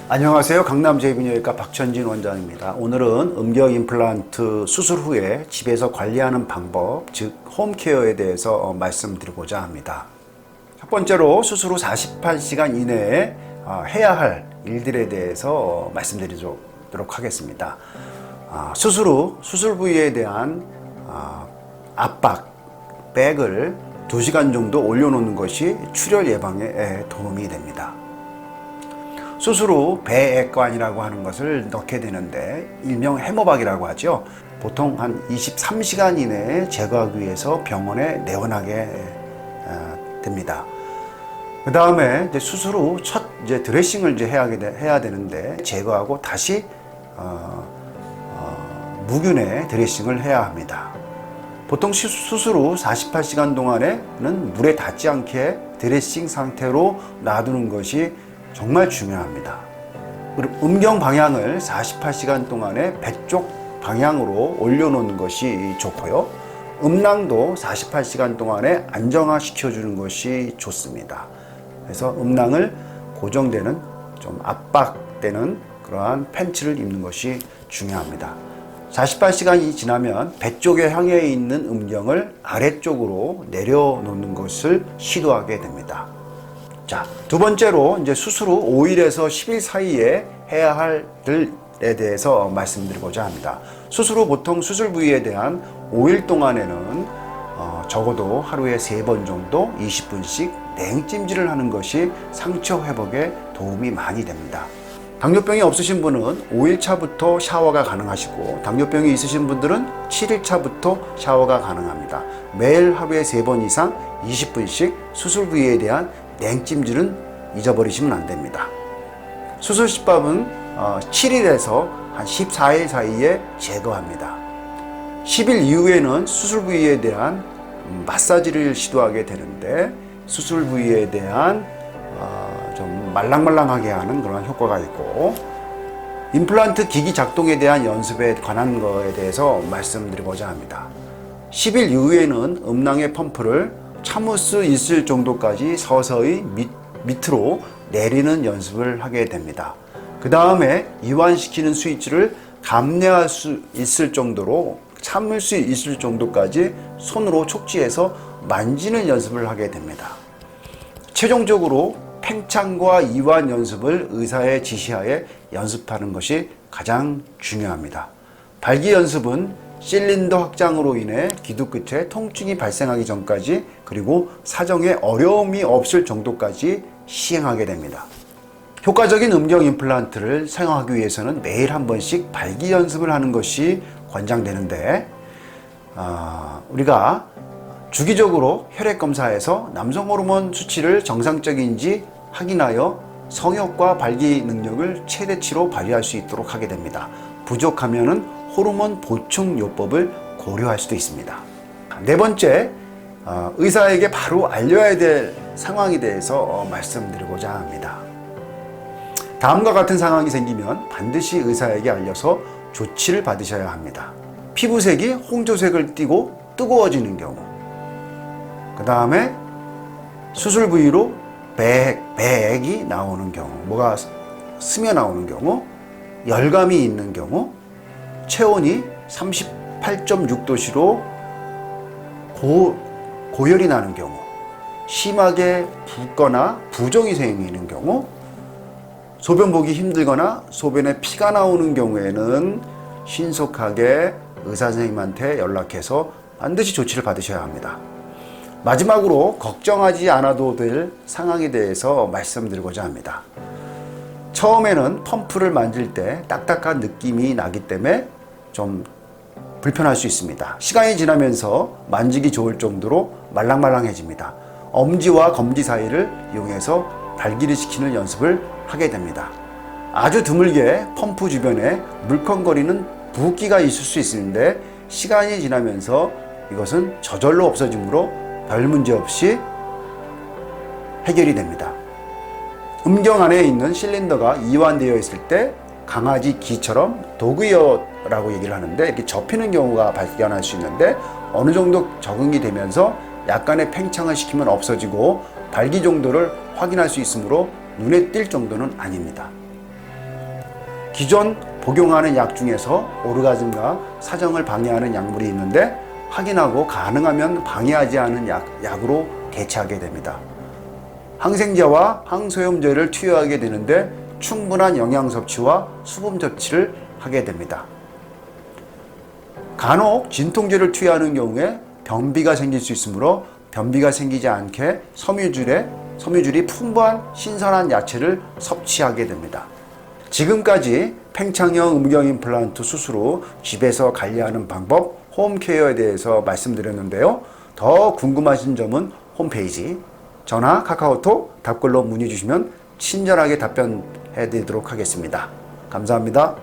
안녕하세요. 강남 제이비뇨기과 박천진 원장입니다. 오늘은 음경 임플란트 수술 후에 집에서 관리하는 방법, 즉 홈케어에 대해서 말씀드리고자 합니다. 첫 번째로 수술 후 48시간 이내에 해야 할 일들에 대해서 말씀드리도록 하겠습니다. 수술 후 수술 부위에 대한 압박, 백을 2시간 정도 올려놓는 것이 출혈 예방에 도움이 됩니다. 수술 후 배액관이라고 하는 것을 넣게 되는데 일명 해머박이라고 하죠. 보통 한 23시간 이내에 제거하기 위해서 병원에 내원하게 됩니다. 그 다음에 수술 후 첫 드레싱을 해야 되는데 제거하고 다시 무균의 드레싱을 해야 합니다. 보통 수술 후 48시간 동안에는 물에 닿지 않게 드레싱 상태로 놔두는 것이 정말 중요합니다. 음경 방향을 48시간 동안에 배 쪽 방향으로 올려놓는 것이 좋고요. 음낭도 48시간 동안에 안정화 시켜주는 것이 좋습니다. 그래서 음낭을 고정되는, 좀 압박되는 그러한 팬츠를 입는 것이 중요합니다. 48시간이 지나면 배 쪽에 향해 있는 음경을 아래쪽으로 내려놓는 것을 시도하게 됩니다. 자, 두 번째로 수술 후 5일에서 10일 사이에 해야 할 일에 대해서 말씀드리고자 합니다. 수술 후 보통 수술 부위에 대한 5일 동안에는 적어도 하루에 3번 정도 20분씩 냉찜질을 하는 것이 상처 회복에 도움이 많이 됩니다. 당뇨병이 없으신 분은 5일차부터 샤워가 가능하시고, 당뇨병이 있으신 분들은 7일차부터 샤워가 가능합니다. 매일 하루에 3번 이상 20분씩 수술 부위에 대한 냉찜질은 잊어버리시면 안 됩니다. 수술 시밥은 7일에서 한 14일 사이에 제거합니다. 10일 이후에는 수술 부위에 대한 마사지를 시도하게 되는데, 수술 부위에 대한 좀 말랑말랑하게 하는 그런 효과가 있고, 임플란트 기기 작동에 대한 연습에 관한 거에 대해서 말씀드리고자 합니다. 10일 이후에는 음낭의 펌프를 참을 수 있을 정도까지 서서히 밑으로 내리는 연습을 하게 됩니다. 그 다음에 이완시키는 스위치를 감내할 수 있을 정도로, 참을 수 있을 정도까지 손으로 촉지해서 만지는 연습을 하게 됩니다. 최종적으로 팽창과 이완 연습을 의사의 지시하에 연습하는 것이 가장 중요합니다. 발기 연습은 실린더 확장으로 인해 기두 끝에 통증이 발생하기 전까지, 그리고 사정에 어려움이 없을 정도까지 시행하게 됩니다. 효과적인 음경 임플란트를 사용하기 위해서는 매일 한 번씩 발기 연습을 하는 것이 권장되는데, 우리가 주기적으로 혈액 검사에서 남성 호르몬 수치를 정상적인지 확인하여 성욕과 발기 능력을 최대치로 발휘할 수 있도록 하게 됩니다. 부족하면은 호르몬 보충 요법을 고려할 수도 있습니다. 네 번째, 의사에게 바로 알려야 될 상황에 대해서 말씀드리고자 합니다. 다음과 같은 상황이 생기면 반드시 의사에게 알려서 조치를 받으셔야 합니다. 피부색이 홍조색을 띠고 뜨거워지는 경우, 그 다음에 수술 부위로 배액이 나오는 경우, 뭐가 스며 나오는 경우, 열감이 있는 경우, 체온이 38.6도씨로 고열이 나는 경우, 심하게 붓거나 부종이 생기는 경우, 소변 보기 힘들거나 소변에 피가 나오는 경우에는 신속하게 의사 선생님한테 연락해서 반드시 조치를 받으셔야 합니다. 마지막으로 걱정하지 않아도 될 상황에 대해서 말씀드리고자 합니다. 처음에는 펌프를 만질 때 딱딱한 느낌이 나기 때문에 좀 불편할 수 있습니다. 시간이 지나면서 만지기 좋을 정도로 말랑말랑해집니다. 엄지와 검지 사이를 이용해서 발기를 시키는 연습을 하게 됩니다. 아주 드물게 펌프 주변에 물컹거리는 붓기가 있을 수 있는데, 시간이 지나면서 이것은 저절로 없어지므로 별 문제 없이 해결이 됩니다. 음경 안에 있는 실린더가 이완되어 있을 때 강아지 기처럼 도그이어라고 얘기를 하는데, 이렇게 접히는 경우가 발견할 수 있는데, 어느 정도 적응이 되면서 약간의 팽창을 시키면 없어지고 발기 정도를 확인할 수 있으므로 눈에 띌 정도는 아닙니다. 기존 복용하는 약 중에서 오르가즘과 사정을 방해하는 약물이 있는데 확인하고 가능하면 방해하지 않은 약으로 대체하게 됩니다. 항생제와 항소염제를 투여하게 되는데 충분한 영양 섭취와 수분 섭취를 하게 됩니다. 간혹 진통제를 투여하는 경우에 변비가 생길 수 있으므로 변비가 생기지 않게 섬유질이 풍부한 신선한 야채를 섭취하게 됩니다. 지금까지 팽창형 음경 임플란트 수술 후 집에서 관리하는 방법, 홈케어에 대해서 말씀드렸는데요. 더 궁금하신 점은 홈페이지, 전화, 카카오톡, 답글로 문의 주시면 친절하게 답변해 드리도록 하겠습니다. 감사합니다.